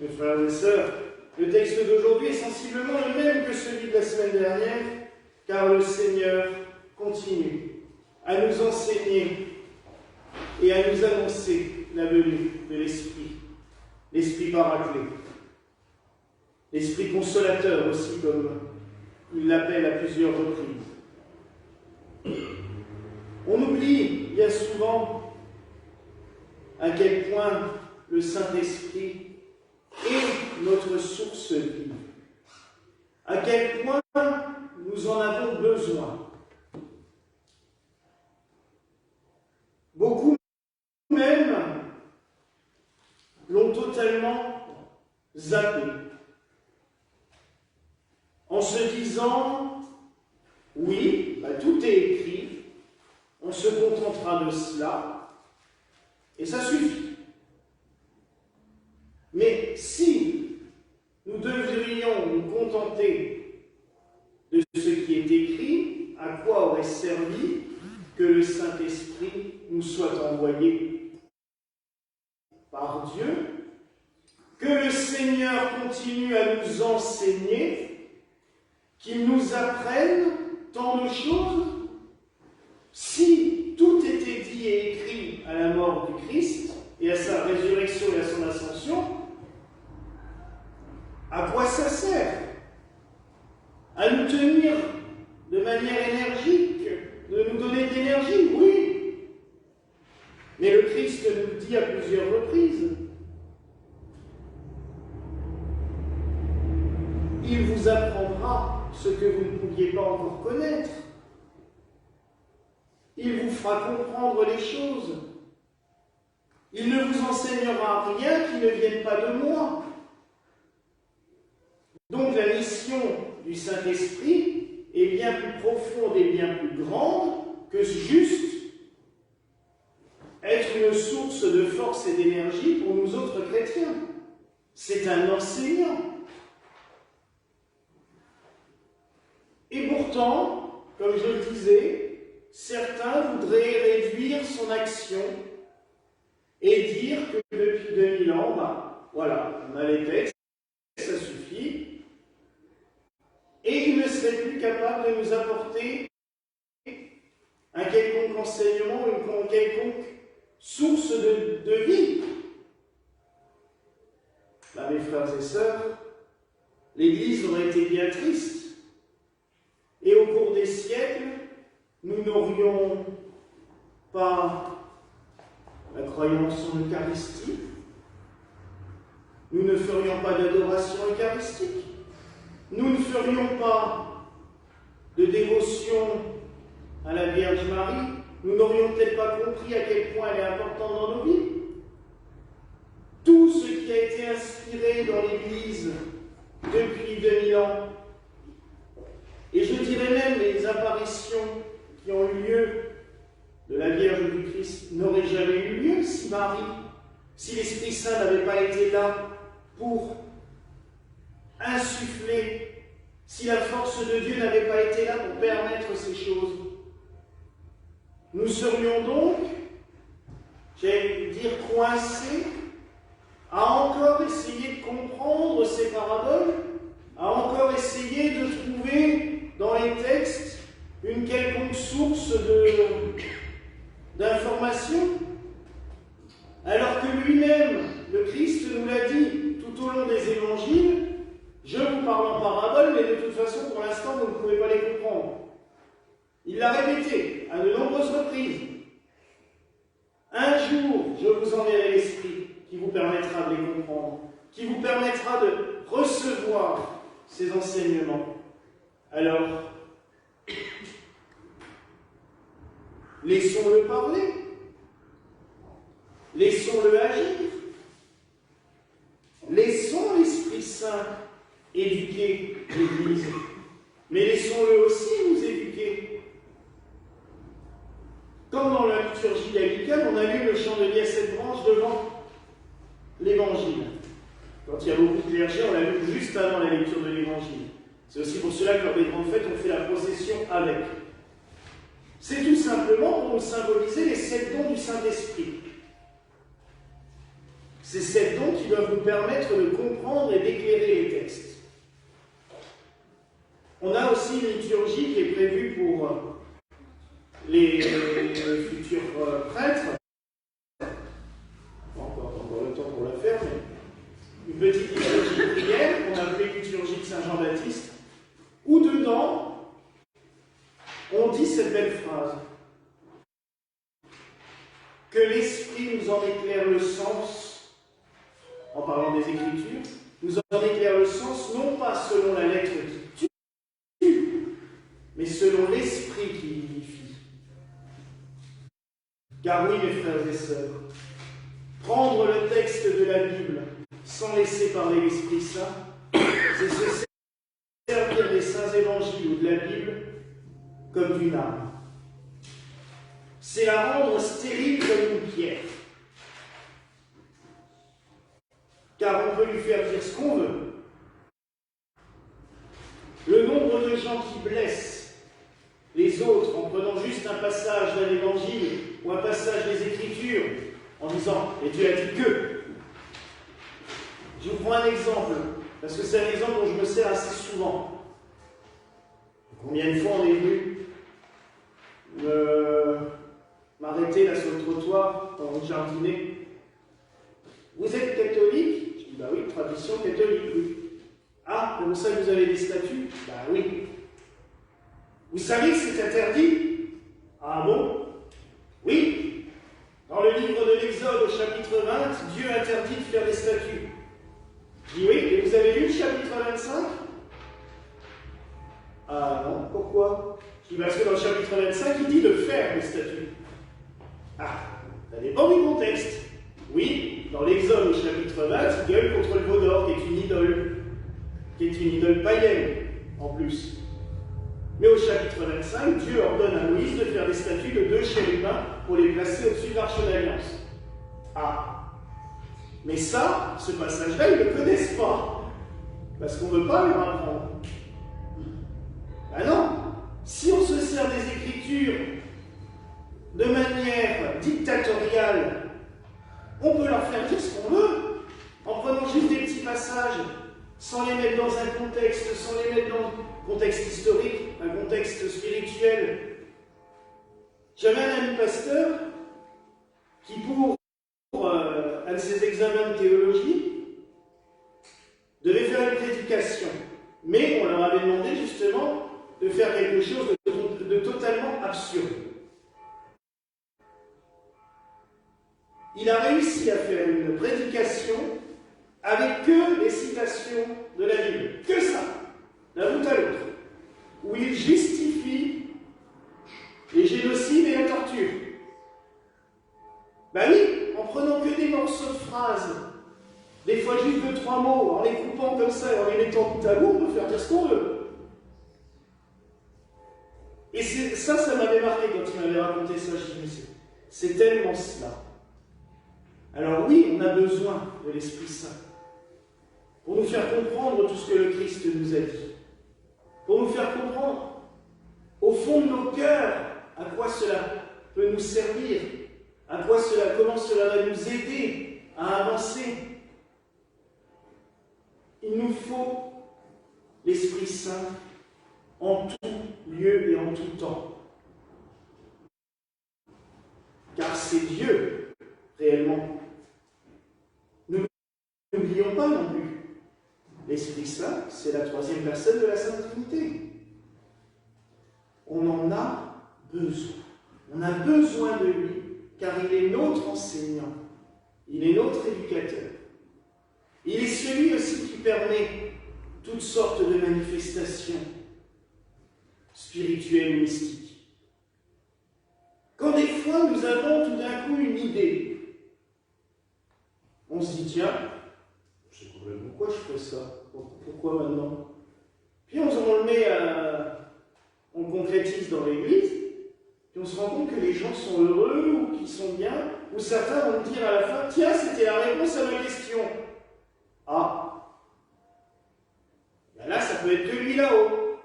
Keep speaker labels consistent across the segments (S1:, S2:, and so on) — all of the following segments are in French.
S1: Mes frères et sœurs, le texte d'aujourd'hui est sensiblement le même que celui de la semaine dernière, car le Seigneur continue à nous enseigner et à nous annoncer la venue de l'Esprit, l'Esprit paraclet, l'Esprit consolateur aussi, comme il l'appelle à plusieurs reprises. On oublie bien souvent à quel point le Saint-Esprit est notre source vive, à quel point nous en avons besoin. Beaucoup même l'ont totalement zappé, en se disant « oui, tout est écrit, on se contentera de cela, et ça suffit ». Mais si nous devrions nous contenter de ce qui est écrit, à quoi aurait servi que le Saint-Esprit nous soit envoyé par Dieu, que le Seigneur continue à nous enseigner, qu'il nous apprenne tant de choses? Si tout était dit et écrit à la mort du Christ et à sa résurrection et à son ascension, à quoi ça sert? À nous tenir de manière énergique, de nous donner de l'énergie, oui. Mais le Christ nous le dit à plusieurs reprises. Il vous apprendra ce que vous ne pouviez pas encore connaître. Il vous fera comprendre les choses. Il ne vous enseignera rien qui ne vienne pas de moi. Donc la mission du Saint-Esprit est bien plus profonde et bien plus grande que juste être une source de force et d'énergie pour nous autres chrétiens. C'est un enseignant. Et pourtant, comme je le disais, certains voudraient réduire son action et dire que depuis 2000 ans, voilà, on a les textes, ça suffit. Et il ne serait plus capable de nous apporter un quelconque enseignement, une quelconque source de vie. Là, mes frères et sœurs, l'Église aurait été bien triste. Et au cours des siècles, nous n'aurions pas la croyance en l'Eucharistie, nous ne ferions pas d'adoration eucharistique, nous ne ferions pas de dévotion à la Vierge Marie, nous n'aurions peut-être pas compris à quel point elle est importante dans nos vies. Tout ce qui a été inspiré dans l'Église depuis 2000 ans, et je dirais même les apparitions qui ont eu lieu de la Vierge du Christ n'auraient jamais eu lieu si Marie, si l'Esprit Saint n'avait pas été là pour insuffler, si la force de Dieu n'avait pas été là pour permettre ces choses. Nous serions donc, j'allais dire, coincés à encore essayer de comprendre ces paraboles, à encore essayer de trouver dans les textes une quelconque source d'information, alors que lui-même, le Christ nous l'a dit tout au long des évangiles, je vous parle en parabole, mais de toute façon, pour l'instant, vous ne pouvez pas les comprendre. Il l'a répété à de nombreuses reprises. Un jour, je vous enverrai l'Esprit qui vous permettra de les comprendre, qui vous permettra de recevoir ces enseignements. Alors, laissons-le parler, laissons-le agir, laissons l'Esprit Saint éduquer l'Église, mais laissons-le aussi nous éduquer. Comme dans la liturgie gallicane, on a lu le chant de vie à 7 branches devant l'Évangile. Quand il y a beaucoup de clergés, on l'a lu juste avant la lecture de l'Évangile. C'est aussi pour cela que lors des grandes fêtes, on fait la procession avec. C'est tout simplement pour nous symboliser les 7 dons du Saint-Esprit. C'est ces dons qui doivent nous permettre de comprendre et d'éclairer les textes. On a aussi une liturgie qui est prévue pour les futurs prêtres. Encore le temps pour la faire, mais une petite liturgie de prière qu'on a appelée liturgie de Saint Jean-Baptiste, où dedans, on dit cette belle phrase. Que l'Esprit nous en éclaire le sens, en parlant des Écritures, nous en éclaire le sens, non pas selon la lettre qui tue, mais selon l'Esprit qui vivifie. Car oui, mes frères et sœurs, prendre le texte de la Bible sans laisser parler l'Esprit Saint, c'est se servir des saints évangiles ou de la Bible comme d'une arme. C'est la rendre stérile comme une pierre. Car on peut lui faire dire ce qu'on veut. Le nombre de gens qui blessent les autres en prenant juste un passage d'un évangile ou un passage des Écritures en disant « Et Dieu a dit que ». Je vous prends un exemple, parce que c'est un exemple dont je me sers assez souvent. Combien de fois on est venu m'arrêter là sur le trottoir pendant que je jardinais. Vous êtes catholique? Je dis bah oui, tradition catholique, oui. Ah, comme ça vous avez des statuts? Bah oui. Vous savez que c'est interdit? Ah bon? Oui. Dans le livre de l'Exode au chapitre 20, Dieu interdit de faire des statuts. Je dis oui, et vous avez lu le chapitre 25? Ah non, pourquoi? Je dis parce que dans le chapitre 25, il dit de faire des statuts. Ah, ça dépend du contexte. Oui, dans l'Exode au chapitre 20, il gueule contre le veau d'or, qui est une idole païenne, en plus. Mais au chapitre 25, Dieu ordonne à Moïse de faire des statues de 2 chérubins pour les placer au-dessus de l'arche d'alliance. Ah, mais ça, ce passage-là, ils ne le connaissent pas, parce qu'on ne veut pas leur apprendre. Ben non, si on se sert des Écritures de manière dictatoriale, on peut leur faire dire ce qu'on veut, en prenant juste des petits passages, sans les mettre dans un contexte, sans les mettre dans un contexte historique, un contexte spirituel. J'avais un ami pasteur qui, pour un de ses examens de théologie, devait faire une prédication. Mais on leur avait demandé justement de faire quelque chose de totalement absurde. Il a réussi à faire une prédication avec que les citations de la Bible. Que ça, d'un bout à l'autre. Où il justifie les génocides et la torture. Ben oui, en prenant que des morceaux de phrases, des fois juste 2-3 mots, en les coupant comme ça et en les mettant bout à bout, on peut faire dire ce qu'on veut. Et ça m'avait marqué quand il m'avait raconté ça. Je me suis dit, c'est tellement cela. Alors oui, on a besoin de l'Esprit Saint pour nous faire comprendre tout ce que le Christ nous a dit, pour nous faire comprendre au fond de nos cœurs à quoi cela peut nous servir, comment cela va nous aider à avancer. Il nous faut l'Esprit Saint en tout lieu et en tout temps. Car c'est Dieu, réellement. N'oublions pas non plus. L'Esprit Saint, c'est la 3e personne de la Sainte Trinité. On en a besoin. On a besoin de lui, car il est notre enseignant. Il est notre éducateur. Il est celui aussi qui permet toutes sortes de manifestations spirituelles ou mystiques. Quand des fois nous avons tout d'un coup une idée, on se dit tiens, je sais pas pourquoi je fais ça, pourquoi maintenant? Puis on le met on le concrétise dans l'église, puis on se rend compte que les gens sont heureux ou qu'ils sont bien, ou certains vont dire à la fin tiens, c'était la réponse à ma question. Ah, ben là ça peut être que lui là-haut.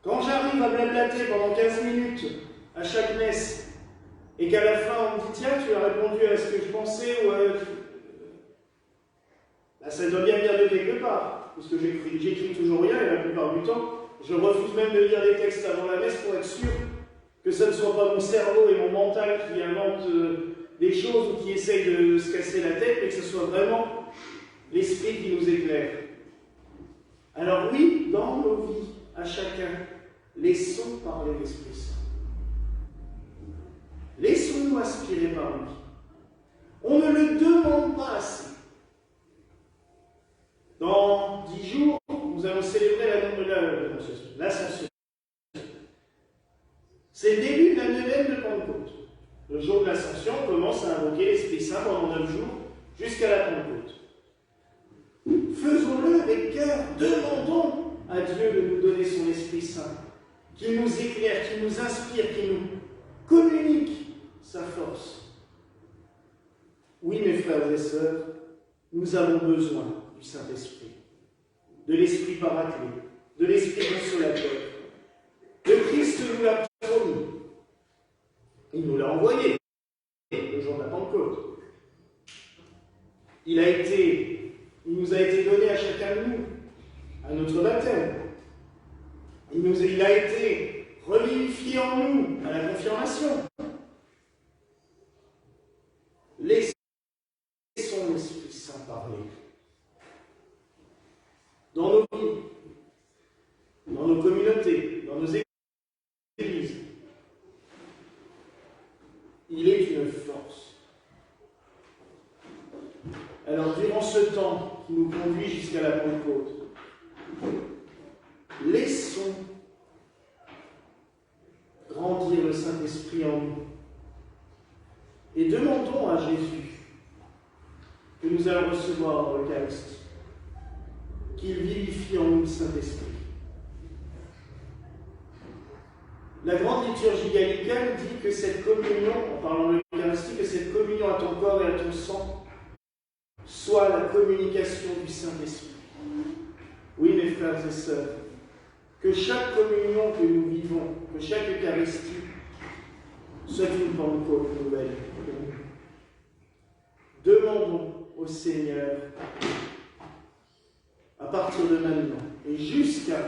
S1: Quand j'arrive à blablater pendant 15 minutes à chaque messe, et qu'à la fin on me dit tiens, tu as répondu à ce que je pensais, ou ben, ça doit bien venir de quelque part, parce que j'écris toujours rien, et la plupart du temps, je refuse même de lire les textes avant la messe pour être sûr que ce ne soit pas mon cerveau et mon mental qui inventent des choses ou qui essayent de se casser la tête, mais que ce soit vraiment l'Esprit qui nous éclaire. Alors oui, dans nos vies, à chacun, laissons parler l'Esprit Saint. Laissons-nous inspirer par lui. On ne le demande pas assez. Dans 10 jours, nous allons célébrer l'Ascension. C'est le début de la neuvaine de Pentecôte. Le jour de l'Ascension, on commence à invoquer l'Esprit Saint pendant 9 jours, jusqu'à la Pentecôte. Faisons-le avec cœur, demandons à Dieu de nous donner son Esprit Saint, qui nous éclaire, qui nous inspire, qui nous communique sa force. Oui, mes frères et sœurs, nous avons besoin du Saint-Esprit, de l'Esprit paraclet, de l'Esprit consolateur. Le Christ nous l'a promis. Il nous l'a envoyé le jour de la Pentecôte. Il nous a été donné à chacun de nous, à notre baptême. Il a été revivifié en nous, à la confirmation. Laissons l'Esprit Saint parler. Dans nos vies, dans nos communautés, dans nos églises. Il est une force. Alors, durant ce temps qui nous conduit jusqu'à la Pentecôte, laissons grandir le Saint-Esprit en nous et demandons à Jésus que nous allons recevoir dans l'Eucharistie qu'il vivifie en nous le Saint-Esprit. La grande liturgie gallicane dit que cette communion, en parlant de l'Eucharistie, que cette communion à ton corps et à ton sang soit la communication du Saint-Esprit. Oui, mes frères et sœurs, que chaque communion que nous vivons, que chaque Eucharistie, soit une Pentecôte nouvelle. Demandons au Seigneur, à partir de maintenant et jusqu'à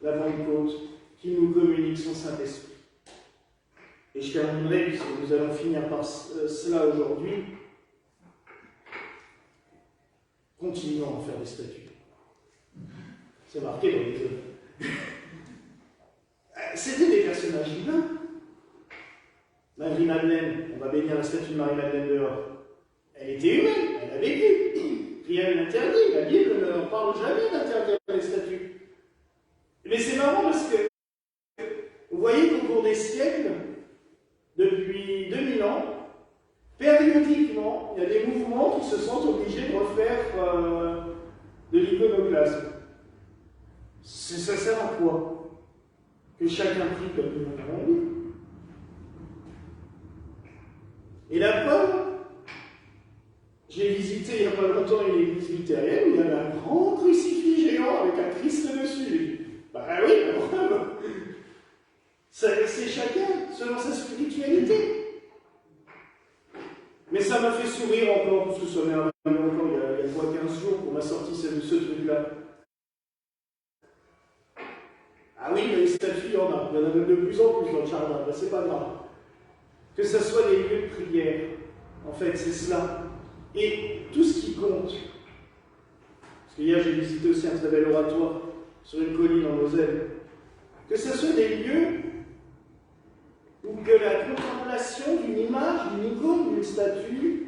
S1: la Pentecôte, qu'il nous communique son Saint-Esprit. Et je terminerai, puisque nous allons finir par cela aujourd'hui. Continuons à en faire des statues. C'est marqué dans les œuvres. C'était des personnages divins. Marie-Madeleine, on va bénir la statue de Marie-Madeleine dehors. Elle était humaine, elle a vécu. Rien n'interdit, la Bible ne parle jamais d'interdire les statues. Mais c'est marrant parce que vous voyez qu'au cours des siècles, depuis 2000 ans, périodiquement, il y a des mouvements qui se sentent obligés de refaire de l'iconoclasme. Ça sert à quoi? Que chacun prie comme il a envie. Et la preuve, j'ai visité il n'y a pas longtemps une église luthérienne où il y avait un grand crucifix géant avec un Christ dessus. Bah oui, la preuve. C'est chacun selon sa spiritualité. Mais ça m'a fait sourire encore, parce que ça m'est arrivé encore il y a quoi, 15 jours qu'on m'a sorti ce truc-là. Ah oui, mais les statues, il y en a même de plus en plus dans le jardin, ben, c'est pas grave. Que ce soit des lieux de prière, en fait, c'est cela. Et tout ce qui compte. Parce que hier, j'ai visité aussi un très bel oratoire sur une colline en Moselle. Que ce soit des lieux où que la contemplation d'une image, d'une icône, d'une statue,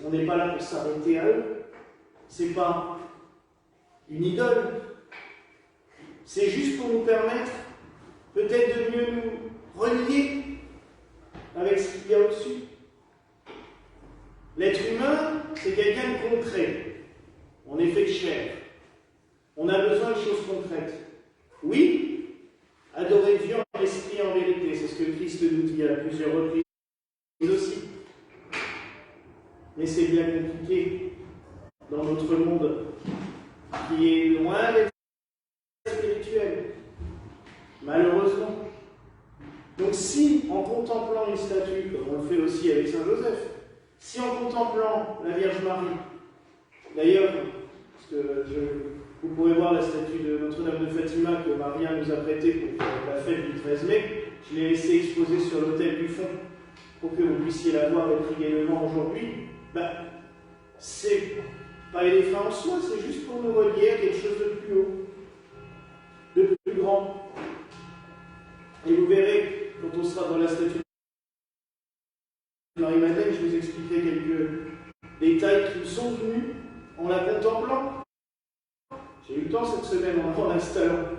S1: on n'est pas là pour s'arrêter à eux. C'est pas une idole. C'est juste pour nous permettre peut-être de mieux nous relier avec ce qu'il y a au-dessus. L'être humain, c'est quelqu'un de concret. On est fait de chair. On a besoin de choses concrètes. Oui, adorer Dieu en esprit et en vérité, c'est ce que Christ nous dit à plusieurs reprises aussi. Mais c'est bien compliqué dans notre monde qui est loin d'être spirituel. malheureusement. Donc si, en contemplant une statue, comme on le fait aussi avec Saint Joseph, si en contemplant la Vierge Marie, d'ailleurs, parce que vous pourrez voir la statue de Notre-Dame de Fatima que Maria nous a prêtée pour la fête du 13 mai, je l'ai laissée exposée sur l'autel du fond pour que vous puissiez la voir et prier également aujourd'hui. C'est pas une fin en soi, c'est juste pour nous relier à quelque chose de plus haut, de plus grand. Et vous verrez, quand on sera dans la statue de Marie-Madeleine, je vous expliquerai quelques détails qui me sont venus en la contemplant. J'ai eu le temps cette semaine en l'installant.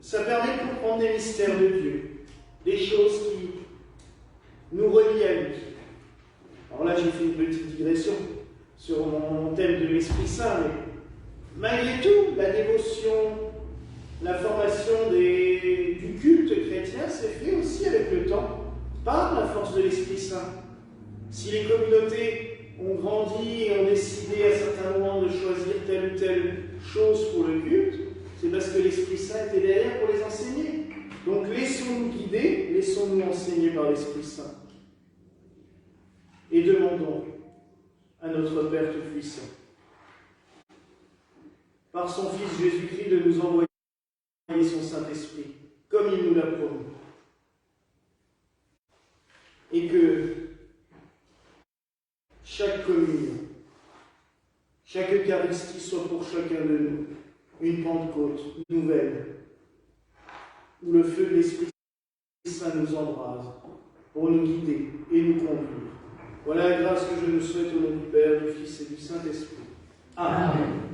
S1: Ça permet de comprendre les mystères de Dieu, des choses qui nous relient à lui. Alors là, j'ai fait une petite digression sur mon thème de l'Esprit Saint, mais malgré tout, la dévotion, la formation du culte chrétien s'est fait aussi avec le temps, par la force de l'Esprit Saint. Si les communautés ont grandi et ont décidé à certains moments de choisir telle ou telle chose pour le culte, c'est parce que l'Esprit Saint était derrière pour les enseigner. Donc laissons-nous guider, laissons-nous enseigner par l'Esprit Saint. Et demandons à notre Père Tout-Puissant, par son Fils Jésus-Christ, de nous envoyer son Saint-Esprit, comme il nous l'a promis. Et que chaque communion, chaque Eucharistie soit pour chacun de nous une Pentecôte nouvelle, où le feu de l'Esprit Saint nous embrase pour nous guider et nous conduire. Voilà la grâce que je nous souhaite au nom du Père, du Fils et du Saint-Esprit. Amen.